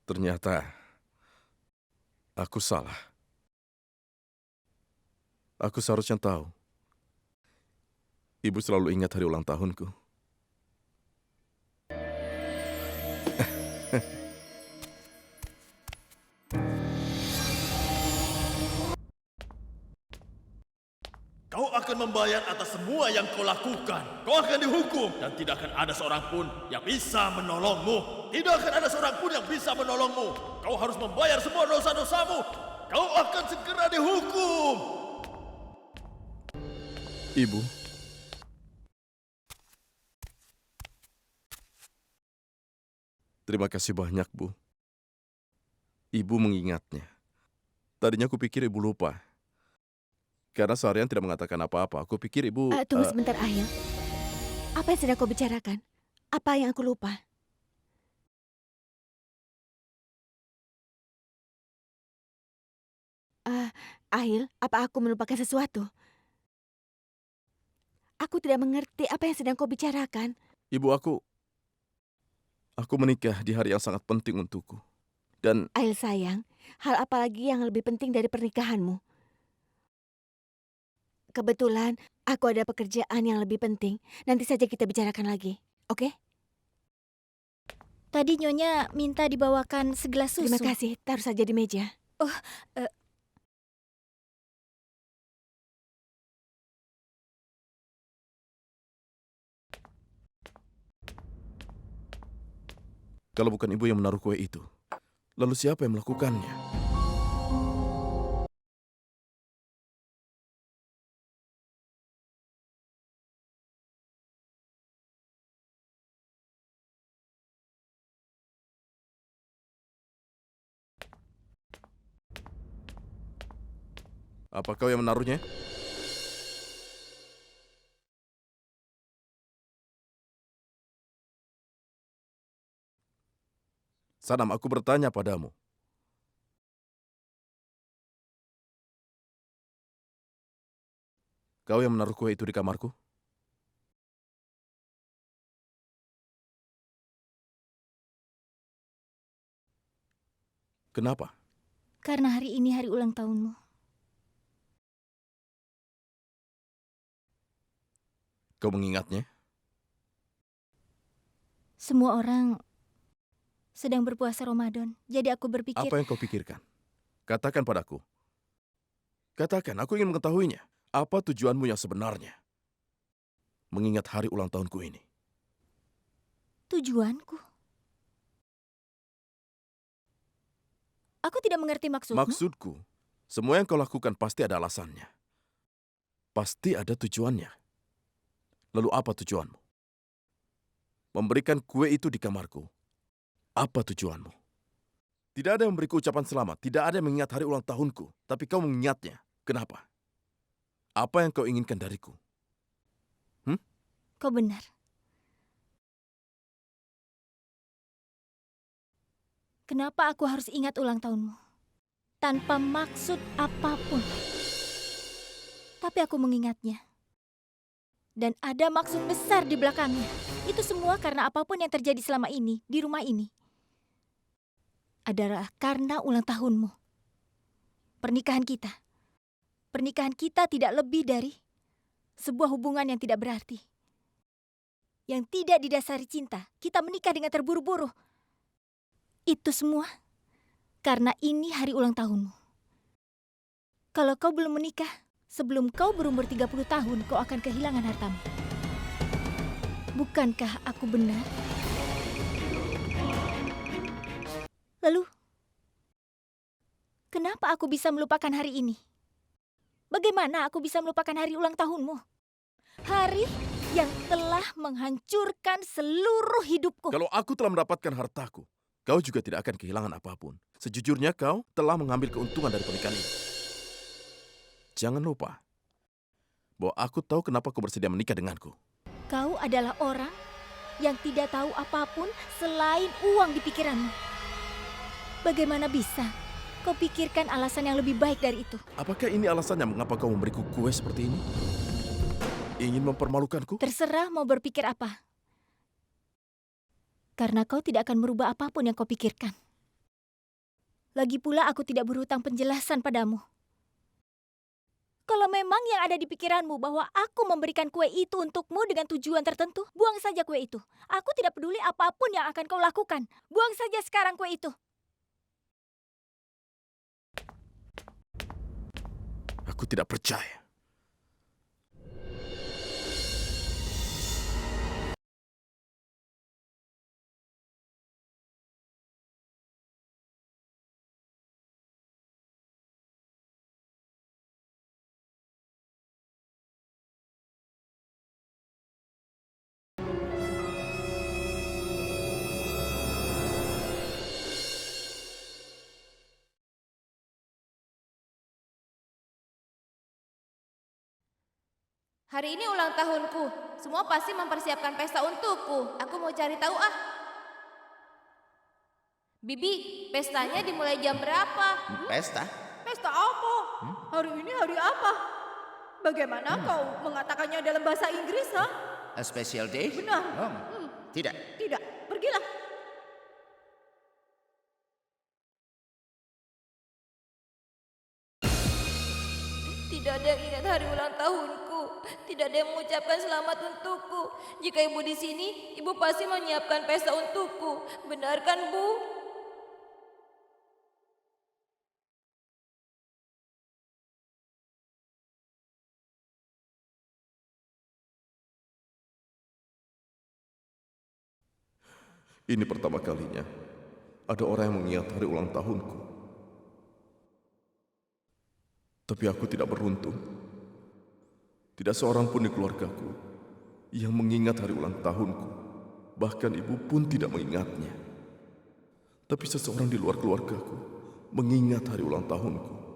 Ternyata aku salah. Aku seharusnya tahu. Ibu selalu ingat hari ulang tahunku. Kau akan membayar atas semua yang kau lakukan. Kau akan dihukum dan tidak akan ada seorang pun yang bisa menolongmu. Tidak akan ada seorang pun yang bisa menolongmu. Kau harus membayar semua dosa-dosamu. Kau akan segera dihukum. Ibu, terima kasih banyak, Bu. Ibu mengingatnya. Tadinya aku pikir Ibu lupa. Karena seharian tidak mengatakan apa-apa. Aku pikir Ibu... Tunggu sebentar, Ahil. Apa yang sedang kau bicarakan? Apa yang aku lupa? Ahil, apa aku melupakan sesuatu? Aku tidak mengerti apa yang sedang kau bicarakan. Ibu, aku menikah di hari yang sangat penting untukku. Dan Ahil sayang, hal apa lagi yang lebih penting dari pernikahanmu? Kebetulan aku ada pekerjaan yang lebih penting. Nanti saja kita bicarakan lagi, oke? Tadi Nyonya minta dibawakan segelas susu. Terima kasih, taruh saja di meja. Oh, kalau bukan Ibu yang menaruh kue itu, lalu siapa yang melakukannya? Apa kau yang menaruhnya? Sanam, aku bertanya padamu. Kau yang menaruh kue itu di kamarku? Kenapa? karena hari ini hari ulang tahunmu. Kau mengingatnya? Semua orang sedang berpuasa Ramadan, jadi aku berpikir... Apa yang kau pikirkan? Katakan padaku. Katakan, aku ingin mengetahuinya. Apa tujuanmu yang sebenarnya? Mengingat hari ulang tahunku ini. Tujuanku? Aku tidak mengerti maksudmu. Maksudku, semua yang kau lakukan pasti ada alasannya. Pasti ada tujuannya. Lalu apa tujuanmu? Memberikan kue itu di kamarku. Apa tujuanmu? Tidak ada yang memberiku ucapan selamat. Tidak ada yang mengingat hari ulang tahunku. Tapi kau mengingatnya. Kenapa? Apa yang kau inginkan dariku? Kau benar. Kenapa aku harus ingat ulang tahunmu? Tanpa maksud apapun. Tapi aku mengingatnya. Dan ada maksud besar di belakangnya. Itu semua karena apapun yang terjadi selama ini, di rumah ini. Adalah karena ulang tahunmu. Pernikahan kita. Pernikahan kita tidak lebih dari sebuah hubungan yang tidak berarti. Yang tidak didasari cinta. Kita menikah dengan terburu-buru. Itu semua karena ini hari ulang tahunmu. Kalau kau belum menikah, sebelum kau berumur 30 tahun, kau akan kehilangan hartamu. Bukankah aku benar? Lalu, kenapa aku bisa melupakan hari ini? Bagaimana aku bisa melupakan hari ulang tahunmu? Hari yang telah menghancurkan seluruh hidupku. Kalau aku telah mendapatkan hartaku, kau juga tidak akan kehilangan apapun. Sejujurnya kau telah mengambil keuntungan dari pernikahan ini. Jangan lupa bahwa aku tahu kenapa kau bersedia menikah denganku. Kau adalah orang yang tidak tahu apapun selain uang di pikiranmu. Bagaimana bisa kau pikirkan alasan yang lebih baik dari itu? Apakah ini alasannya mengapa kau memberiku kue seperti ini? Ingin mempermalukanku? Terserah mau berpikir apa. Karena kau tidak akan merubah apapun yang kau pikirkan. Lagi pula aku tidak berhutang penjelasan padamu. Kalau memang yang ada di pikiranmu bahwa aku memberikan kue itu untukmu dengan tujuan tertentu, buang saja kue itu. Aku tidak peduli apapun yang akan kau lakukan. Buang saja sekarang kue itu. Aku tidak percaya. Hari ini ulang tahunku. Semua pasti mempersiapkan pesta untukku. Aku mau cari tahu ah. Bibi, pestanya dimulai jam berapa? Pesta? Pesta apa? Hari ini hari apa? Bagaimana kau mengatakannya dalam bahasa Inggris, ha? A special day? Benar. Tidak. Tidak, pergilah. Tidak ada yang ingat hari ulang tahunku. Tidak ada yang mengucapkan selamat untukku. Jika ibu di sini, ibu pasti menyiapkan pesta untukku. Benar kan, Bu? Ini pertama kalinya ada orang yang mengingat hari ulang tahunku. Tapi aku tidak beruntung. Tidak seorang pun di keluargaku yang mengingat hari ulang tahunku. Bahkan ibu pun tidak mengingatnya. Tapi seseorang di luar keluargaku mengingat hari ulang tahunku.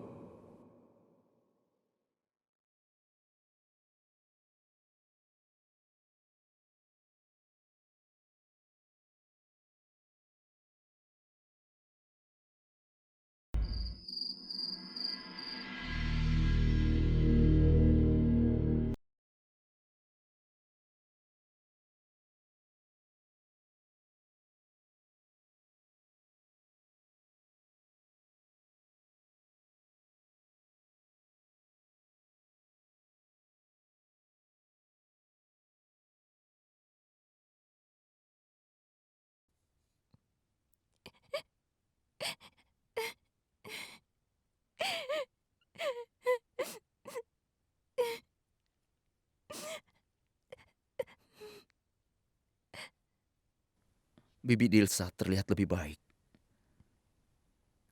Bibi Dilsa terlihat lebih baik.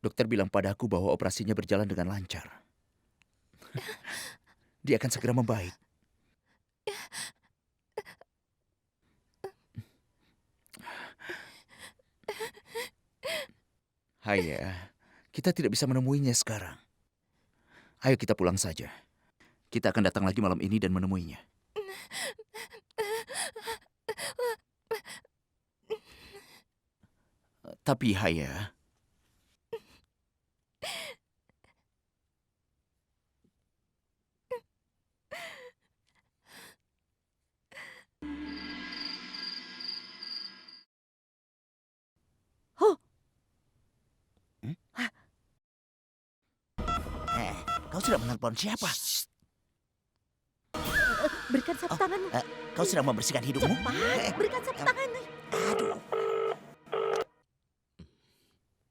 Dokter bilang padaku bahwa operasinya berjalan dengan lancar. Dia akan segera membaik. Haya, kita tidak bisa menemuinya sekarang. Ayo kita pulang saja. Kita akan datang lagi malam ini dan menemuinya. Tapi Haya, kau sudah menelpon siapa? Berikan sapu tanganmu. Kau sedang membersihkan hidungmu? Cepat, berikan sapu tangan. Aduh.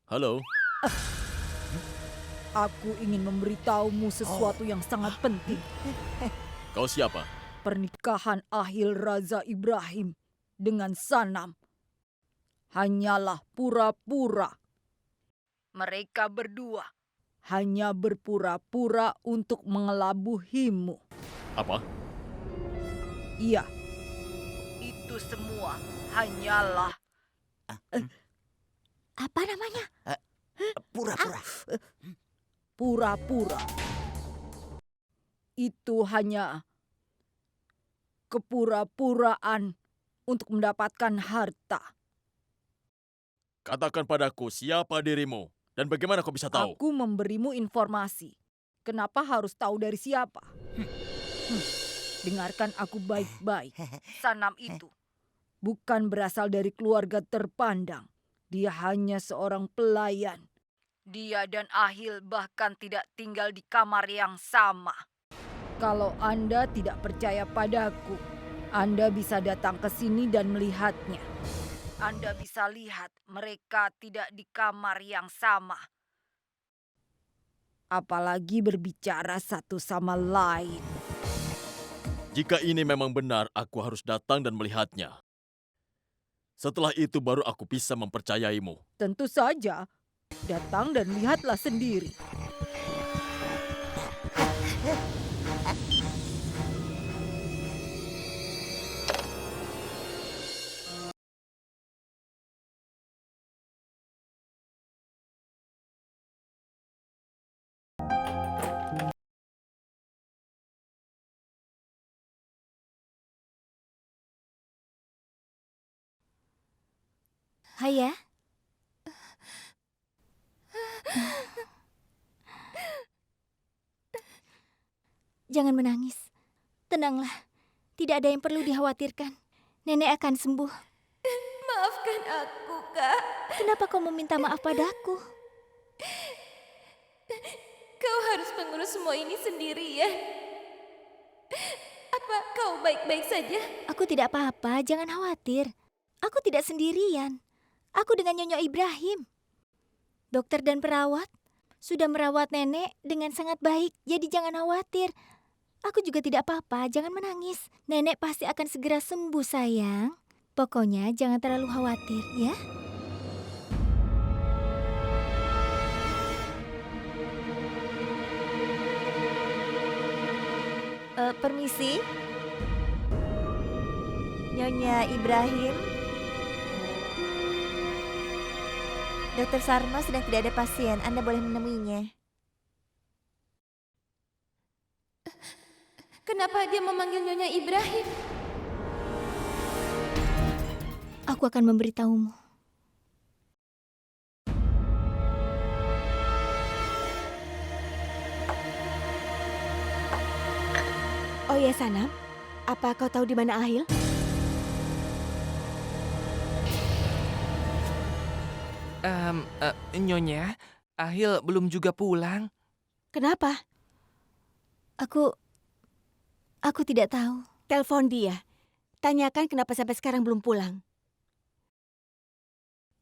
Halo, Aku ingin memberitahumu sesuatu yang sangat penting. kau siapa? Pernikahan Ahil Raza Ibrahim dengan Sanam hanyalah pura-pura. Mereka berdua hanya berpura-pura untuk mengelabuhimu. Apa? Iya, itu semua hanyalah Apa namanya? Pura-pura. pura-pura. Itu hanya kepura-puraan untuk mendapatkan harta. Katakan padaku siapa dirimu dan bagaimana kau bisa tahu? Aku memberimu informasi. Kenapa harus tahu dari siapa? Dengarkan aku baik-baik. Sanam itu bukan berasal dari keluarga terpandang. Dia hanya seorang pelayan Dia dan Ahil bahkan tidak tinggal di kamar yang sama. Kalau Anda tidak percaya padaku, Anda bisa datang ke sini dan melihatnya. Anda bisa lihat mereka tidak di kamar yang sama. Apalagi berbicara satu sama lain. Jika ini memang benar, aku harus datang dan melihatnya. Setelah itu baru aku bisa mempercayaimu. Tentu saja, datang dan lihatlah sendiri. Haya, jangan menangis. Tenanglah, tidak ada yang perlu dikhawatirkan. Nenek akan sembuh. Maafkan aku, Kak. Kenapa kau meminta maaf padaku? Kau harus mengurus semua ini sendirian. Apa kau baik-baik saja? Aku tidak apa-apa, jangan khawatir. Aku tidak sendirian. Aku dengan Nyonya Ibrahim. Dokter dan perawat sudah merawat nenek dengan sangat baik, jadi jangan khawatir. Aku juga tidak apa-apa, jangan menangis. Nenek pasti akan segera sembuh, sayang. Pokoknya jangan terlalu khawatir, ya. Permisi. Nyonya Ibrahim. Dokter Sarno sedang tidak ada pasien. Anda boleh menemuinya. Kenapa dia memanggil Nyonya Ibrahim? Aku akan memberitahumu. Oh ya, Sanam. Apa kau tahu di mana Ahil? Nyonya, Ahil belum juga pulang. Kenapa? Aku tidak tahu. Telepon dia. Tanyakan kenapa sampai sekarang belum pulang.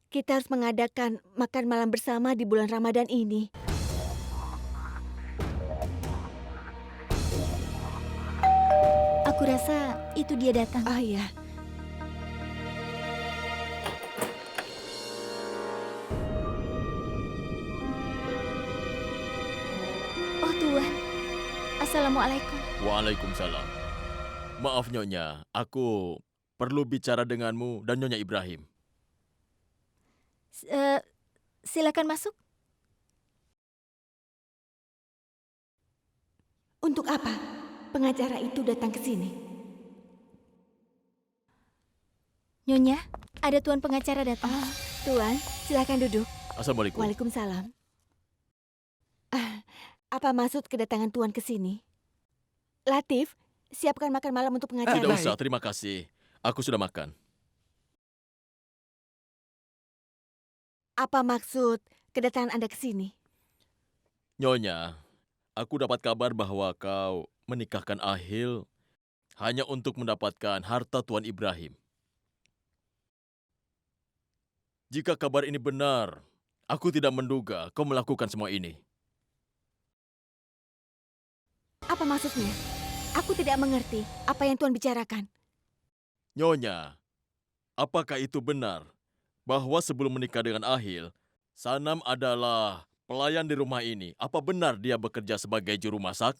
Kita harus mengadakan makan malam bersama di bulan Ramadan ini. Aku rasa itu dia datang. Oh ya. Oh Tuhan. Assalamualaikum. Waalaikumsalam. Maaf Nyonya, aku perlu bicara denganmu dan Nyonya Ibrahim. Silakan masuk. Untuk apa pengacara itu datang ke sini? Nyonya, ada tuan pengacara datang. Oh, Tuan, silakan duduk. Assalamualaikum. Waalaikumsalam. Apa maksud kedatangan Tuan ke sini? Latif, siapkan makan malam untuk pengacara. Tidak usah, terima kasih. Aku sudah makan. Apa maksud kedatangan Anda ke sini? Nyonya, aku dapat kabar bahwa kau menikahkan Ahil hanya untuk mendapatkan harta Tuan Ibrahim. Jika kabar ini benar, aku tidak menduga kau melakukan semua ini. Apa maksudnya? Aku tidak mengerti apa yang Tuan bicarakan. Nyonya, apakah itu benar bahwa sebelum menikah dengan Ahil, Sanam adalah pelayan di rumah ini? Apa benar dia bekerja sebagai juru masak?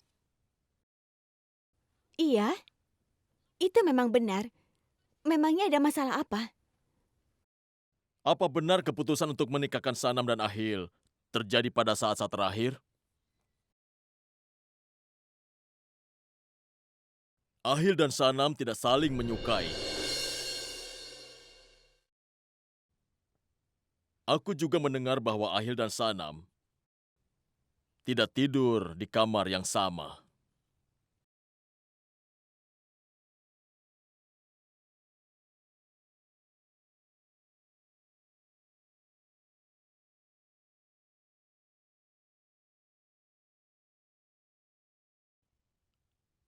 Iya, itu memang benar. Memangnya ada masalah apa? Apa benar keputusan untuk menikahkan Sanam dan Ahil terjadi pada saat-saat terakhir? Ahil dan Sanam tidak saling menyukai. Aku juga mendengar bahwa Ahil dan Sanam tidak tidur di kamar yang sama.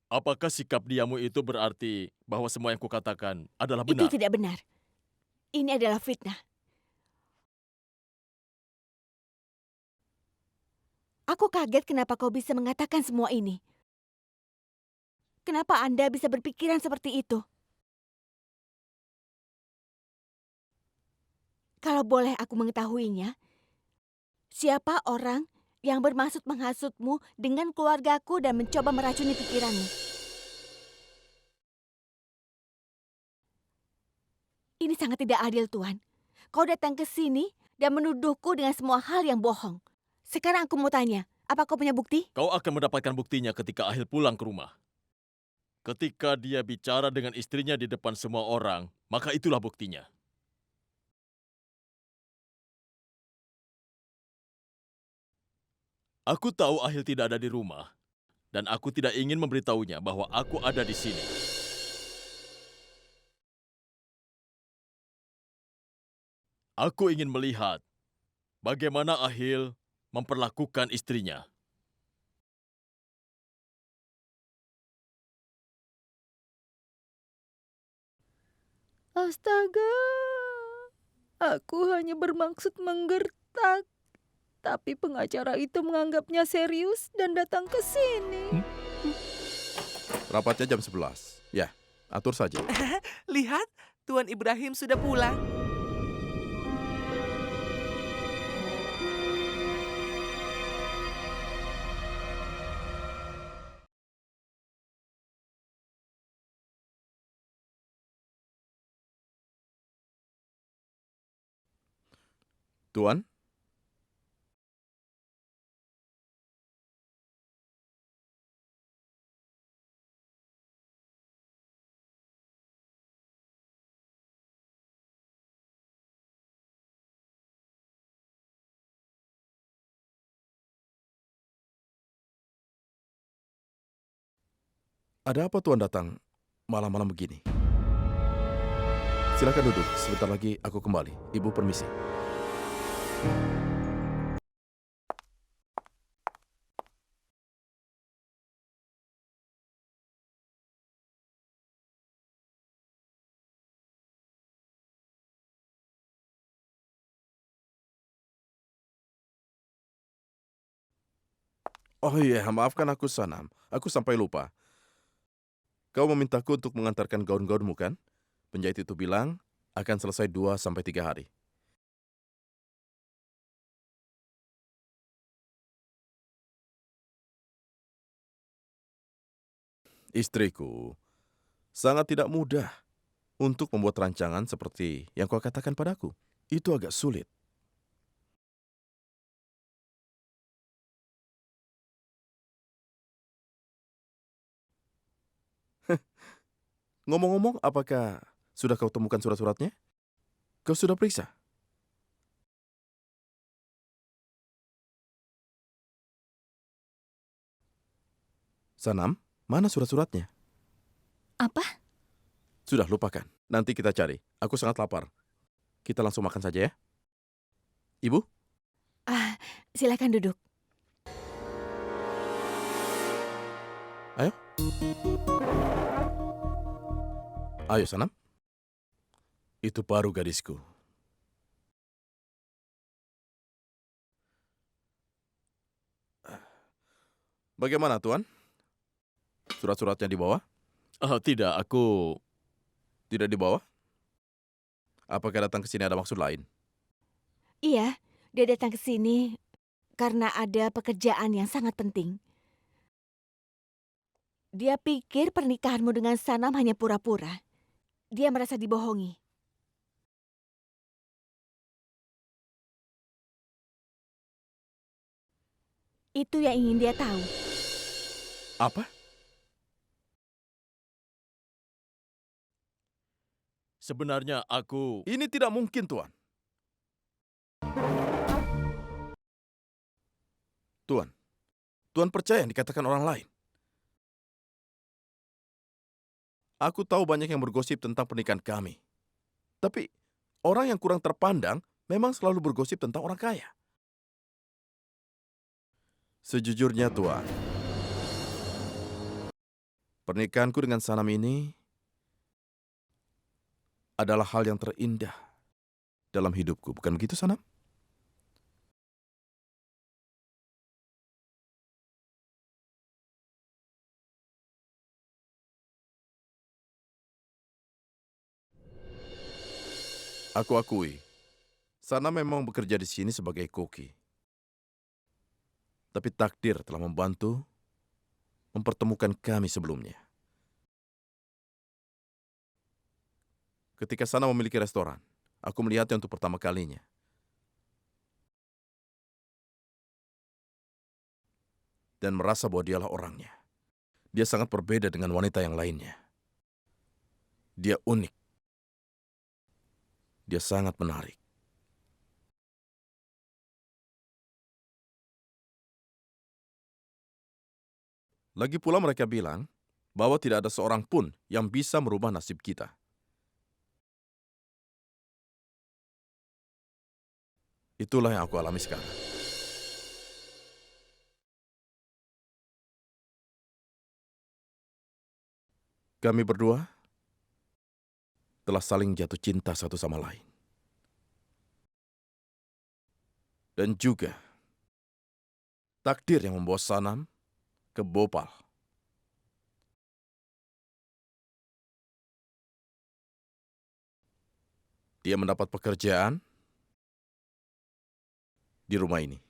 Apakah sikap diamu itu berarti bahwa semua yang kukatakan adalah Itu benar? tidak benar. Ini adalah fitnah. Aku kaget kenapa kau bisa mengatakan semua ini. Kenapa Anda bisa berpikiran seperti itu? Kalau boleh aku mengetahuinya, siapa orang yang bermaksud menghasutmu dengan keluargaku dan mencoba meracuni pikiranmu? Ini sangat tidak adil, Tuan. Kau datang ke sini dan menuduhku dengan semua hal yang bohong. Sekarang aku mau tanya, apa kau punya bukti? Kau akan mendapatkan buktinya ketika Ahil pulang ke rumah. Ketika dia bicara dengan istrinya di depan semua orang, maka itulah buktinya. Aku tahu Ahil tidak ada di rumah, dan aku tidak ingin memberitahunya bahwa aku ada di sini. Aku ingin melihat bagaimana Ahil memperlakukan istrinya. Astaga, aku hanya bermaksud menggertak. Tapi pengacara itu menganggapnya serius dan datang ke sini. Rapatnya jam 11. Ya, atur saja. Lihat, Tuan Ibrahim sudah pulang. Tuan, ada apa Tuan datang malam-malam begini? Silakan duduk, sebentar lagi aku kembali. Ibu permisi. Oh iya, maafkan aku Sanam. Aku sampai lupa. Kau memintaku untuk mengantarkan gaun-gaunmu kan? Penjahit itu bilang akan selesai 2 sampai 3 hari. Istriku, sangat tidak mudah untuk membuat rancangan seperti yang kau katakan padaku. Itu agak sulit. Ngomong-ngomong, apakah sudah kau temukan surat-suratnya? Kau sudah periksa? Sanam, mana surat-suratnya? Apa? Sudah, lupakan. Nanti kita cari. Aku sangat lapar. Kita langsung makan saja ya. Ibu? Silakan duduk. Ayo. Ayo, Sanam. Itu baru gadisku. Bagaimana, Tuan? Surat-suratnya dibawa? Tidak, aku... Tidak dibawa? Apakah datang ke sini ada maksud lain? Iya, dia datang ke sini karena ada pekerjaan yang sangat penting. Dia pikir pernikahanmu dengan Sanam hanya pura-pura. Dia merasa dibohongi. Itu yang ingin dia tahu. Apa? Sebenarnya aku... Ini tidak mungkin, Tuan. Tuan, Tuan percaya yang dikatakan orang lain. Aku tahu banyak yang bergosip tentang pernikahan kami. Tapi orang yang kurang terpandang memang selalu bergosip tentang orang kaya. Sejujurnya, Tuan, Pernikahanku dengan Sanam ini adalah hal yang terindah dalam hidupku. Bukan begitu, Sanam? Aku akui, Sanam memang bekerja di sini sebagai koki. Tapi takdir telah membantu mempertemukan kami sebelumnya. Ketika Sanam memiliki restoran, aku melihatnya untuk pertama kalinya. Dan merasa bahwa dialah orangnya. Dia sangat berbeda dengan wanita yang lainnya. Dia unik. Dia sangat menarik. Lagi pula mereka bilang bahwa tidak ada seorang pun yang bisa merubah nasib kita. Itulah yang aku alami sekarang. Kami berdua telah saling jatuh cinta satu sama lain. Dan juga takdir yang membawa Sanam ke Bhopal. Dia mendapat pekerjaan di rumah ini.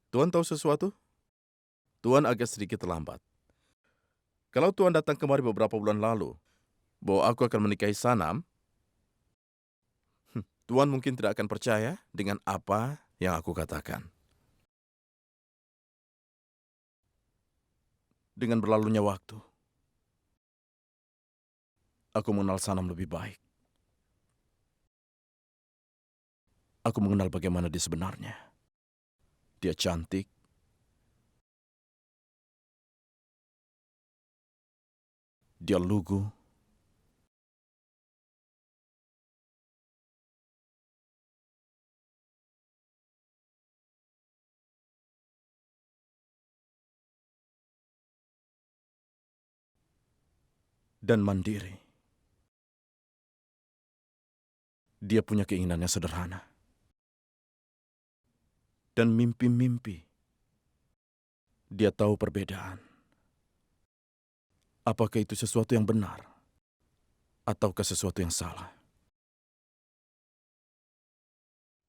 Tuan tahu sesuatu? Tuan agak sedikit terlambat. Kalau Tuan datang kemari beberapa bulan lalu, bahwa aku akan menikahi Sanam, Tuan mungkin tidak akan percaya dengan apa yang aku katakan. Dengan berlalunya waktu, aku mengenal Sanam lebih baik. Aku mengenal bagaimana dia sebenarnya. Dia cantik. Dia lugu. Dan mandiri. Dia punya keinginan yang sederhana. Dan mimpi-mimpi. Dia tahu perbedaan. Apakah itu sesuatu yang benar? Ataukah sesuatu yang salah?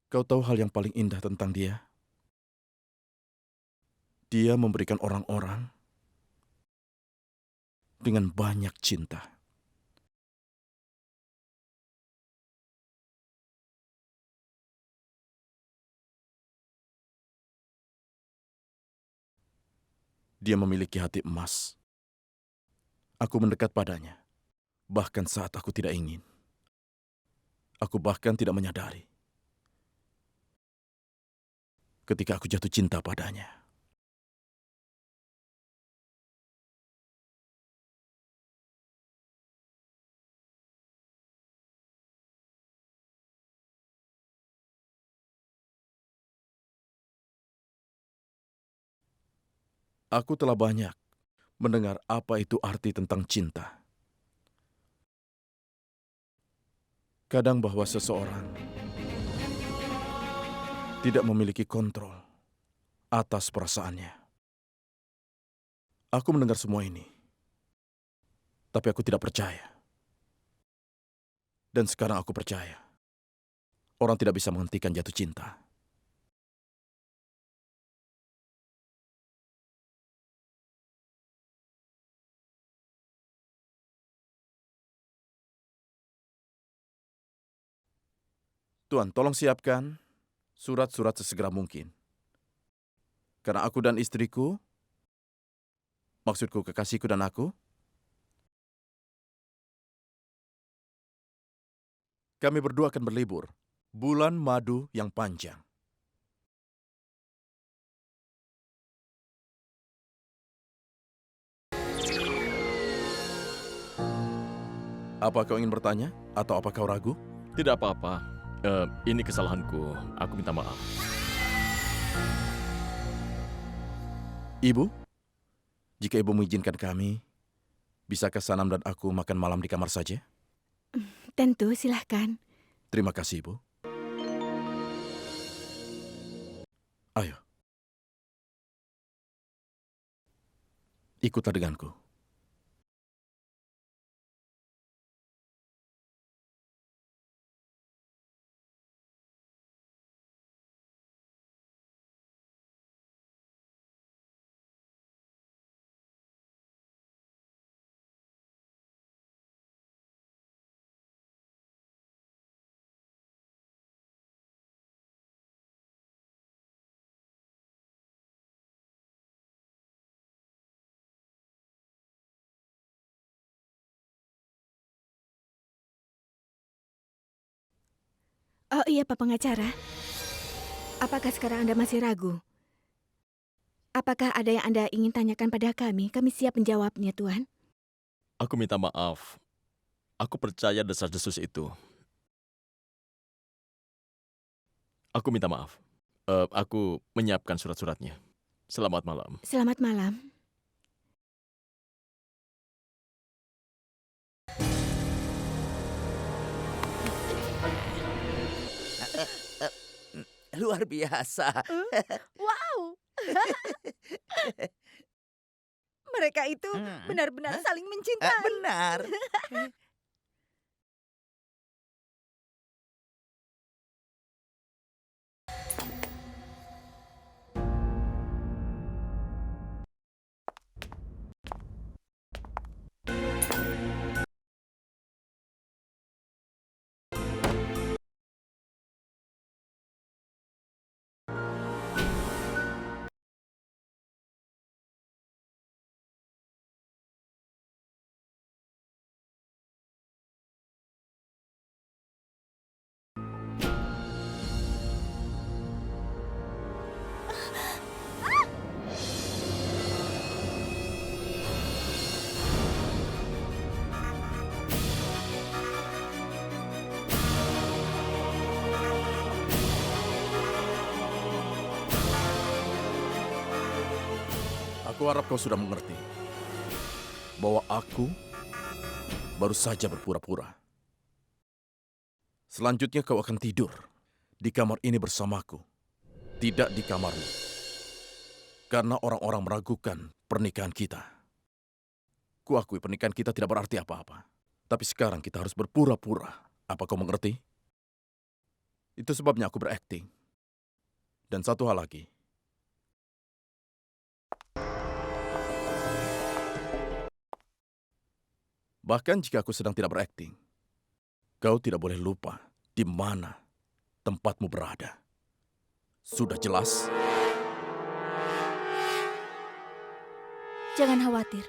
Kau tahu hal yang paling indah tentang dia? Dia memberikan orang-orang dengan banyak cinta. Dia memiliki hati emas. Aku mendekat padanya, bahkan saat aku tidak ingin. Aku bahkan tidak menyadari ketika aku jatuh cinta padanya. Aku telah banyak mendengar apa itu arti tentang cinta. Kadang bahwa seseorang tidak memiliki kontrol atas perasaannya. Aku mendengar semua ini, tapi aku tidak percaya. Dan sekarang aku percaya. Orang tidak bisa menghentikan jatuh cinta. Tuan, tolong siapkan surat-surat sesegera mungkin. Karena aku dan istriku, maksudku kekasihku dan aku, kami berdua akan berlibur. Bulan madu yang panjang. Apa kau ingin bertanya? Atau apa kau ragu? Tidak apa-apa. Ini kesalahanku. Aku minta maaf. Ibu, jika ibu mengizinkan kami, bisakah Sanam dan aku makan malam di kamar saja? Tentu, silahkan. Terima kasih, Ibu. Ayo. Ikutlah denganku. Oh iya, Pak Pengacara. Apakah sekarang Anda masih ragu? Apakah ada yang Anda ingin tanyakan pada kami? Kami siap menjawabnya, Tuan. Aku minta maaf. Aku percaya desas-desus itu. Aku minta maaf. Aku menyiapkan surat-suratnya. Selamat malam. Selamat malam. Luar biasa. Wow. Mereka itu benar-benar saling mencintai. Benar. Aku harap kau sudah mengerti bahwa aku baru saja berpura-pura. Selanjutnya kau akan tidur di kamar ini bersamaku, tidak di kamarmu. Karena orang-orang meragukan pernikahan kita. Kuakui pernikahan kita tidak berarti apa-apa. Tapi sekarang kita harus berpura-pura. Apa kau mengerti? Itu sebabnya aku berakting. Dan satu hal lagi. Bahkan jika aku sedang tidak berakting, kau tidak boleh lupa di mana tempatmu berada. Sudah jelas? Jangan khawatir.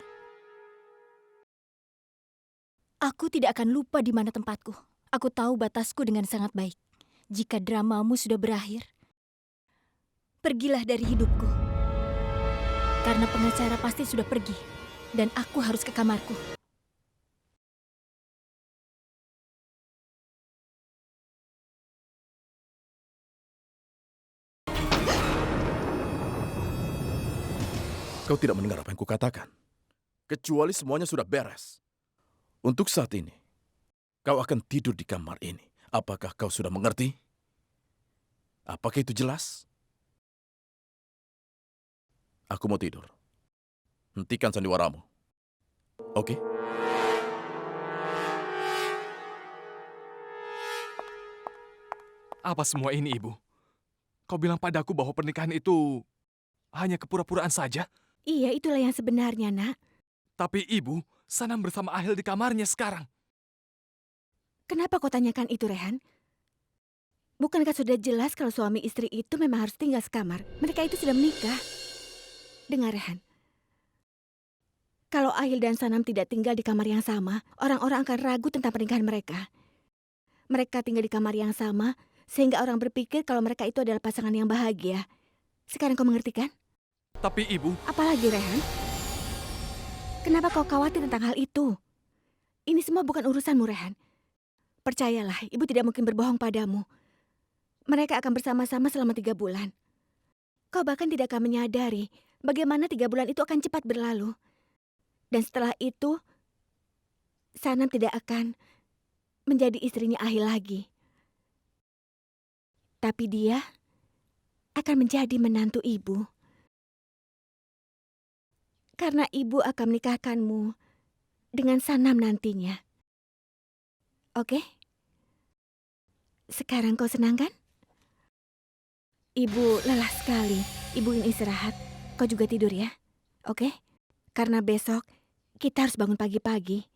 Aku tidak akan lupa di mana tempatku. Aku tahu batasku dengan sangat baik. Jika dramamu sudah berakhir, pergilah dari hidupku. Karena pengacara pasti sudah pergi, dan aku harus ke kamarku. Kau tidak mendengar apa yang kukatakan. Kecuali semuanya sudah beres. Untuk saat ini, kau akan tidur di kamar ini. Apakah kau sudah mengerti? Apakah itu jelas? Aku mau tidur. Hentikan sandiwaramu. Oke? Apa semua ini, Ibu? Kau bilang padaku bahwa pernikahan itu hanya kepura-puraan saja? Iya, itulah yang sebenarnya, Nak. Tapi Ibu, Sanam bersama Ahil di kamarnya sekarang. Kenapa kau tanyakan itu, Rehan? Bukankah sudah jelas kalau suami istri itu memang harus tinggal sekamar? Mereka itu sudah menikah. Dengar, Rehan. Kalau Ahil dan Sanam tidak tinggal di kamar yang sama, orang-orang akan ragu tentang pernikahan mereka. Mereka tinggal di kamar yang sama, sehingga orang berpikir kalau mereka itu adalah pasangan yang bahagia. Sekarang kau mengerti kan? Tapi Ibu... Apalagi, Rehan? Kenapa kau khawatir tentang hal itu? Ini semua bukan urusanmu, Rehan. Percayalah, ibu tidak mungkin berbohong padamu. Mereka akan bersama-sama selama 3 bulan. Kau bahkan tidak akan menyadari bagaimana 3 bulan itu akan cepat berlalu. Dan setelah itu, Sanam tidak akan menjadi istrinya Ahil lagi. Tapi dia akan menjadi menantu ibu. Karena ibu akan menikahkanmu dengan Sanam nantinya. Oke? Sekarang kau senang kan? Ibu lelah sekali. Ibu ingin istirahat. Kau juga tidur ya. Oke? Karena besok kita harus bangun pagi-pagi.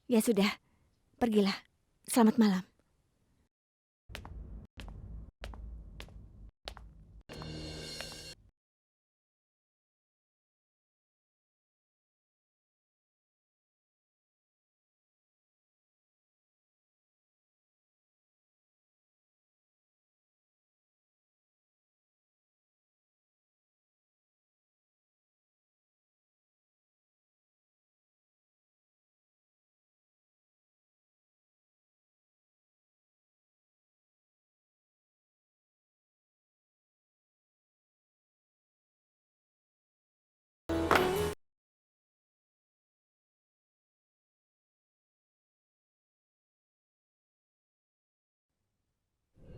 Ya sudah, pergilah. Selamat malam.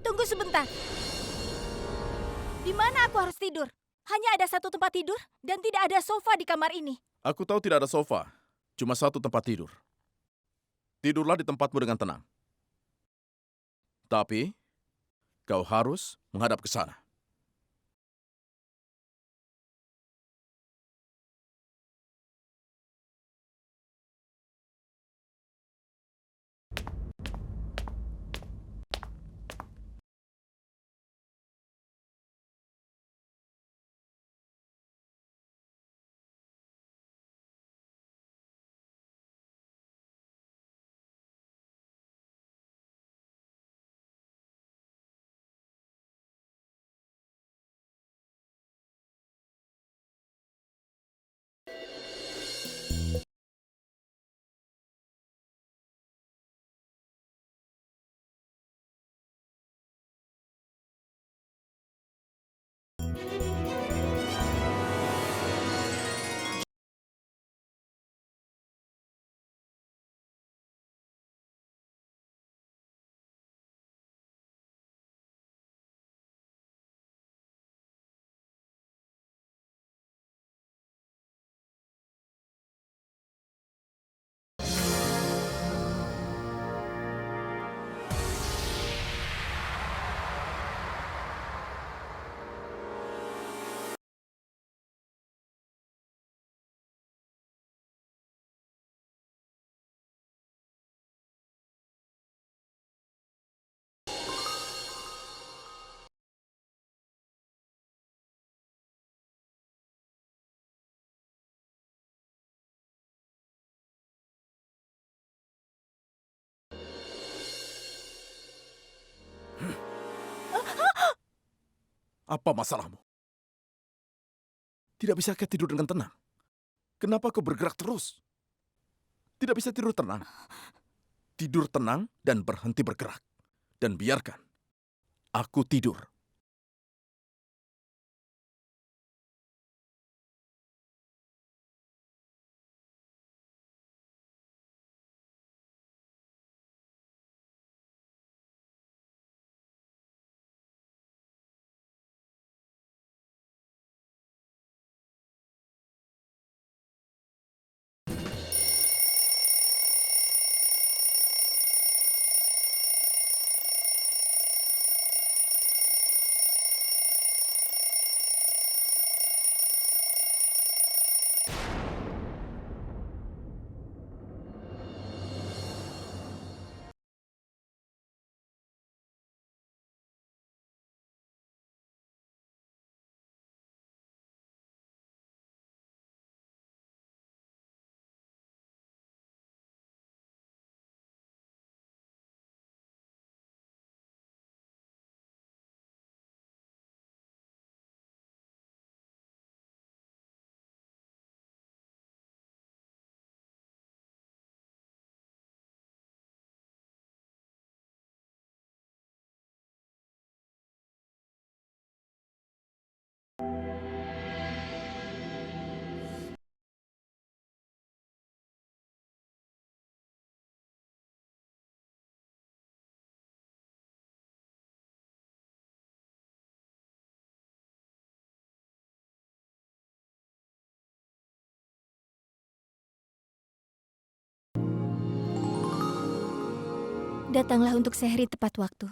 Tunggu sebentar. Di mana aku harus tidur? Hanya ada satu tempat tidur dan tidak ada sofa di kamar ini. Aku tahu tidak ada sofa, cuma satu tempat tidur. Tidurlah di tempatmu dengan tenang. Tapi, kau harus menghadap ke sana. Apa masalahmu? Tidak bisakah tidur dengan tenang? Kenapa kau bergerak terus? Tidak bisa tidur tenang. Tidur tenang dan berhenti bergerak. Dan biarkan aku tidur. Datanglah untuk sehri tepat waktu.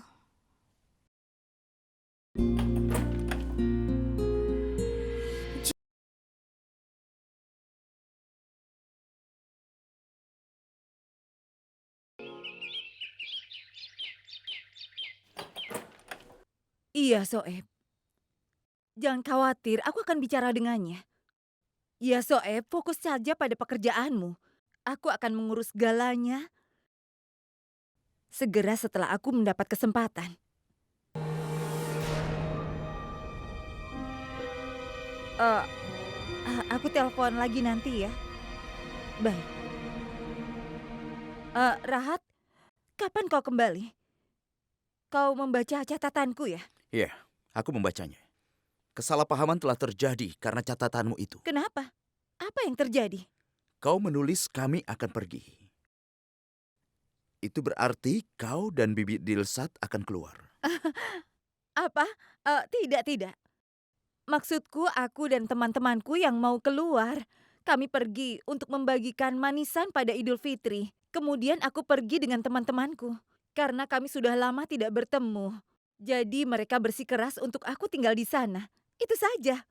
Iya, Soeb. Jangan khawatir, aku akan bicara dengannya. Ya, Soeb, fokus saja pada pekerjaanmu. Aku akan mengurus segalanya segera setelah aku mendapat kesempatan. Aku telepon lagi nanti ya. Baik. Rahat, kapan kau kembali? Kau membaca catatanku ya? Iya, aku membacanya. Kesalahpahaman telah terjadi karena catatanmu itu. Kenapa? Apa yang terjadi? Kau menulis kami akan pergi. Itu berarti kau dan Bibi Dilsat akan keluar. Apa? Tidak. Maksudku aku dan teman-temanku yang mau keluar. Kami pergi untuk membagikan manisan pada Idul Fitri. Kemudian aku pergi dengan teman-temanku. Karena kami sudah lama tidak bertemu. Jadi mereka bersikeras untuk aku tinggal di sana. Itu saja.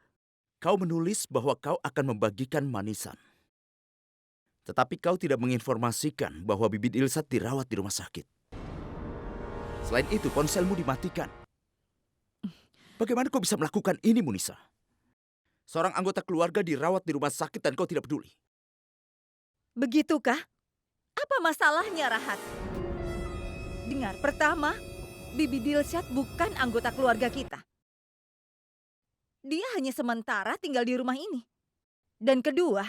Kau menulis bahwa kau akan membagikan manisan. Tetapi kau tidak menginformasikan bahwa Bibi Dilsat dirawat di rumah sakit. Selain itu, ponselmu dimatikan. Bagaimana kau bisa melakukan ini, Munisa? Seorang anggota keluarga dirawat di rumah sakit dan kau tidak peduli. Begitukah? Apa masalahnya, Rahat? Dengar, pertama, Bibi Dilsat bukan anggota keluarga kita. Dia hanya sementara tinggal di rumah ini. Dan kedua,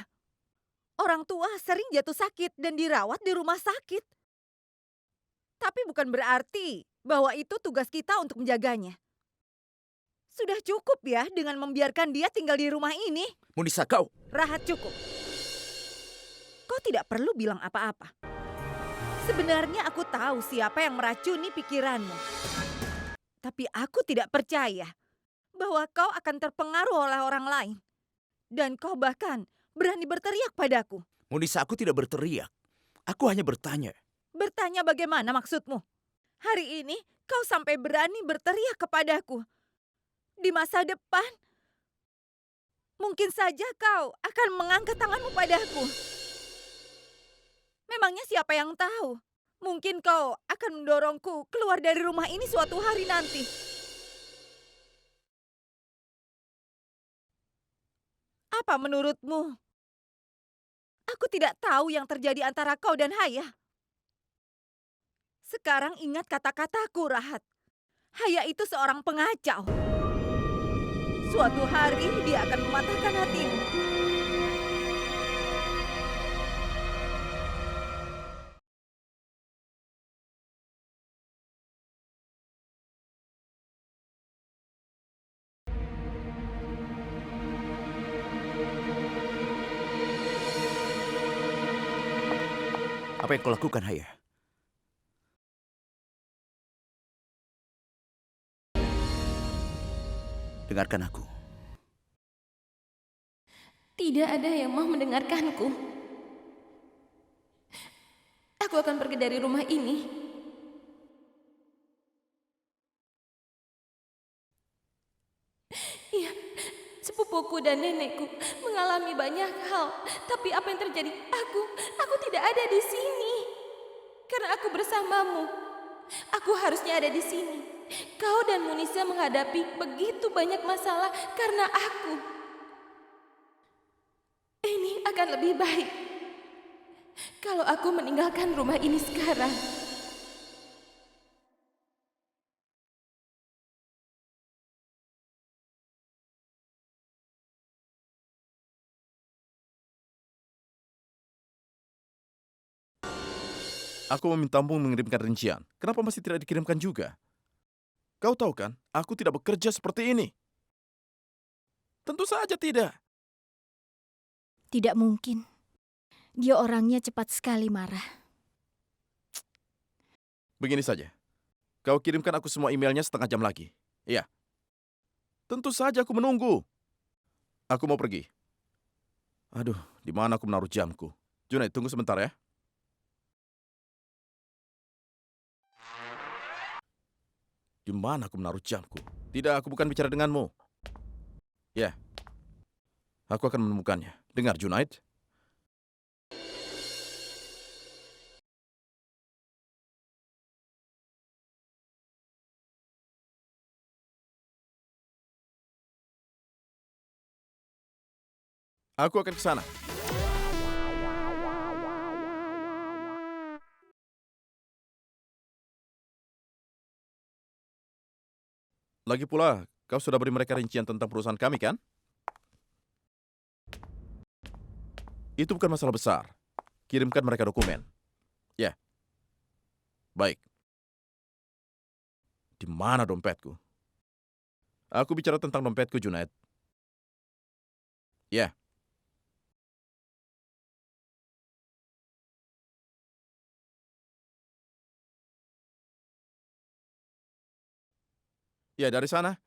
orang tua sering jatuh sakit dan dirawat di rumah sakit. Tapi bukan berarti bahwa itu tugas kita untuk menjaganya. Sudah cukup ya dengan membiarkan dia tinggal di rumah ini. Munisa, kau... Rahat, cukup. Kau tidak perlu bilang apa-apa. Sebenarnya aku tahu siapa yang meracuni pikiranmu. Tapi aku tidak percaya bahwa kau akan terpengaruh oleh orang lain. Dan kau bahkan berani berteriak padaku. Munisa, aku tidak berteriak. Aku hanya bertanya. Bertanya bagaimana maksudmu? Hari ini kau sampai berani berteriak kepadaku. Di masa depan, mungkin saja kau akan mengangkat tanganmu padaku. Memangnya siapa yang tahu? Mungkin kau akan mendorongku keluar dari rumah ini suatu hari nanti. Apa menurutmu? Aku tidak tahu yang terjadi antara kau dan Haya. Sekarang ingat kata-kataku, Rahat. Haya itu seorang pengacau. Suatu hari dia akan mematahkan hatimu. Apa yang kau lakukan, Haya? Dengarkan aku. Tidak ada yang mau mendengarkanku. Aku akan pergi dari rumah ini. Iya, sepupuku dan nenekku mengalami banyak hal. Tapi apa yang terjadi? Aku tidak ada di sini. Karena aku bersamamu. Aku harusnya ada di sini. Kau dan Munisa menghadapi begitu banyak masalah karena aku. Ini akan lebih baik kalau aku meninggalkan rumah ini sekarang. Aku memintamu mengirimkan rincian. Kenapa masih tidak dikirimkan juga? Kau tahu kan, aku tidak bekerja seperti ini. Tentu saja tidak. Tidak mungkin. Dia orangnya cepat sekali marah. Begini saja. Kau kirimkan aku semua emailnya setengah jam lagi. Iya. Tentu saja aku menunggu. Aku mau pergi. Aduh, di mana aku menaruh jamku? Junaid, tunggu sebentar ya. Di mana aku menaruh jamku? Tidak, aku bukan bicara denganmu. Ya, aku akan menemukannya. Dengar, Junaid. Aku akan ke sana. Lagi pula, kau sudah beri mereka rincian tentang perusahaan kami, kan? Itu bukan masalah besar. Kirimkan mereka dokumen. Ya. Baik. Di mana dompetku? Aku bicara tentang dompetku, Junaid. Ya. Ya, dari sana.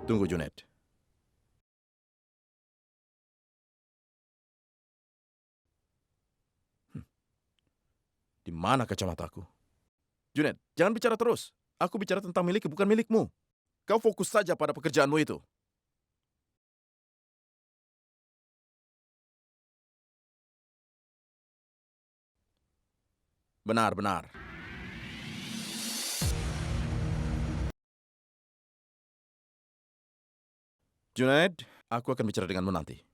Tunggu, Junaid. Di mana kacamataku? Junaid, jangan bicara terus. Aku bicara tentang milikku, bukan milikmu. Kau fokus saja pada pekerjaanmu itu. Benar, benar. Junaid, aku akan bicara denganmu nanti.